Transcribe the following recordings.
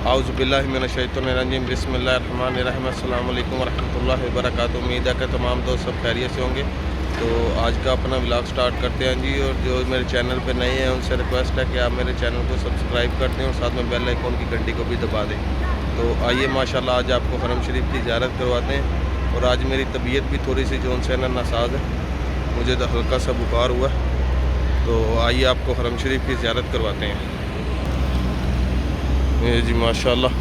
आउज़ुबिल्लाहिमिनश्शैतानिर्रजीम बिस्मिल्लाहिर्रहमानिर्रहीम अस्सलाम वालेकुम वरहमतुल्लाहि वबरकातुहू। उम्मीद है कि तमाम दोस्त सब खैरियत से होंगे। तो आज का अपना व्लॉग स्टार्ट करते हैं जी। और जो मेरे चैनल पे नए हैं उनसे रिक्वेस्ट है कि आप मेरे चैनल को सब्सक्राइब कर दें और साथ में बेल आइकॉन की घंटी को भी दबा दें। तो आइए माशाल्लाह आज आपको हरम शरीफ की ज़ियारत करवाते हैं। और आज मेरी तबीयत भी थोड़ी सी जोन से नासाज है, मुझे तो हल्का सा बुखार हुआ। तो आइए आपको हरम शरीफ की ज़ियारत करवाते हैं। ये जी माशाल्लाह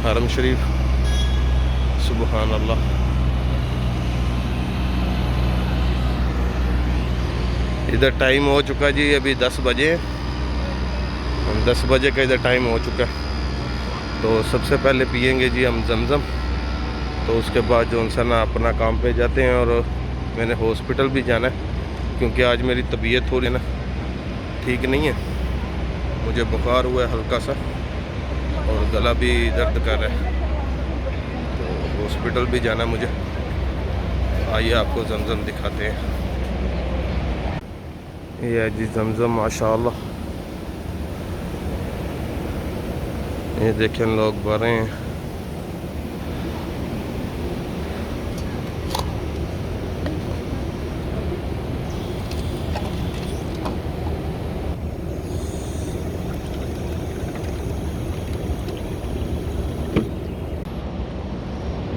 हरम शरीफ, सुबहान अल्लाह। इधर टाइम हो चुका जी, अभी 10 बजे हैं। 10 बजे का इधर टाइम हो चुका है। तो सबसे पहले पियेंगे जी हम जमज़म। तो उसके बाद जो उनसे ना अपना काम पे जाते हैं। और मैंने हॉस्पिटल भी जाना है क्योंकि आज मेरी तबीयत थोड़ी ना ठीक नहीं है, मुझे बुखार हुआ है हल्का सा और गला भी दर्द कर रहा है। तो हॉस्पिटल भी जाना है मुझे। आइए आपको जमज़म दिखाते हैं। ये है जी जमज़म माशाअल्लाह। ये देखें लोग भरे हैं।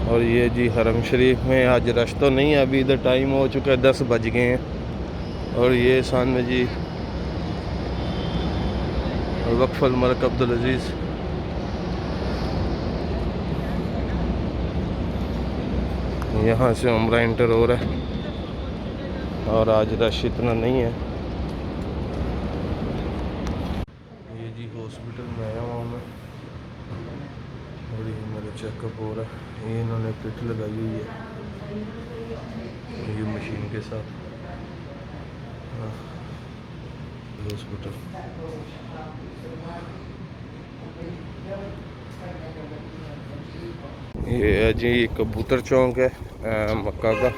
और ये जी हरम शरीफ में आज रश तो नहीं है, अभी इधर टाइम हो चुका है, 10 बज गए हैं। और ये सामने जी वक्फ अल मलिक अब्दुल अजीज़। यहाँ से उम्रा इंटर हो रहा है और आज रश इतना नहीं है। ये जी हॉस्पिटल में आया हूँ मैं और ये मेरा चेकअप हो रहा है। ये इन्होंने किट लगाई हुई है ये मशीन के साथ। हॉस्पिटल ये है जी कबूतर चौक है मक्का का।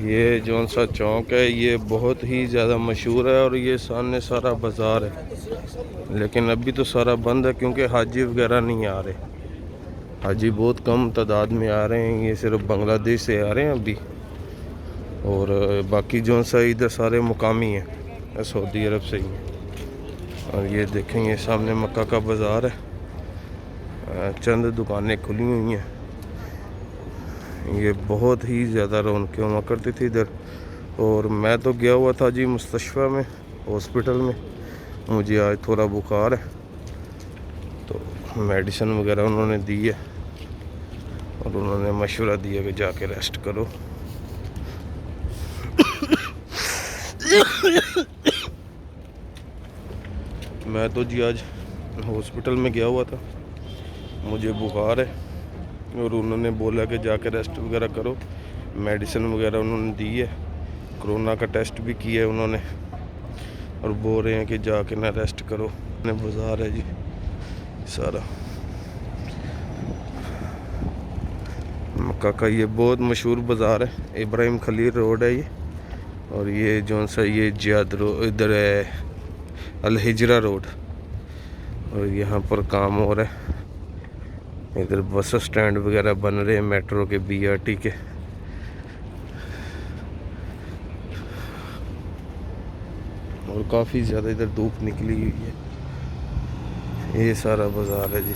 ये जौन सा चौक है ये बहुत ही ज़्यादा मशहूर है और ये सामने सारा बाज़ार है। लेकिन अभी तो सारा बंद है क्योंकि हाजी वगैरह नहीं आ रहे। हाजी बहुत कम तादाद में आ रहे हैं, ये सिर्फ बांग्लादेश से आ रहे हैं अभी। और बाकी जौन सा इधर सारे मुकामी हैं, सऊदी अरब से ही हैं। और ये देखेंगे सामने मक्का का बाज़ार है, चंद दुकानें खुली हुई हैं। ये बहुत ही ज़्यादा रौनकें हुआ करती थी इधर। और मैं तो गया हुआ था जी मुस्तशफ़ा में, हॉस्पिटल में। मुझे आज थोड़ा बुखार है तो मेडिसिन वगैरह उन्होंने दी है और उन्होंने मशवरा दिया कि जाके रेस्ट करो। मैं तो जी आज हॉस्पिटल में गया हुआ था, मुझे बुखार है और उन्होंने बोला कि जाके रेस्ट वगैरह करो। मेडिसिन वगैरह उन्होंने दी है, कोरोना का टेस्ट भी किया है उन्होंने और बोल रहे हैं कि जाके ना रेस्ट करो। बाज़ार है जी सारा मक्का का, ये बहुत मशहूर बाज़ार है। इब्राहिम खलील रोड है ये। और ये जो सा ये जियाद रोड इधर है अल हिजरा रोड। और यहाँ पर काम हो रहा है, इधर बस स्टैंड वगैरह बन रहे हैं मेट्रो के, BRT के। और काफ़ी ज़्यादा इधर धूप निकली हुई है। ये सारा बाज़ार है जी।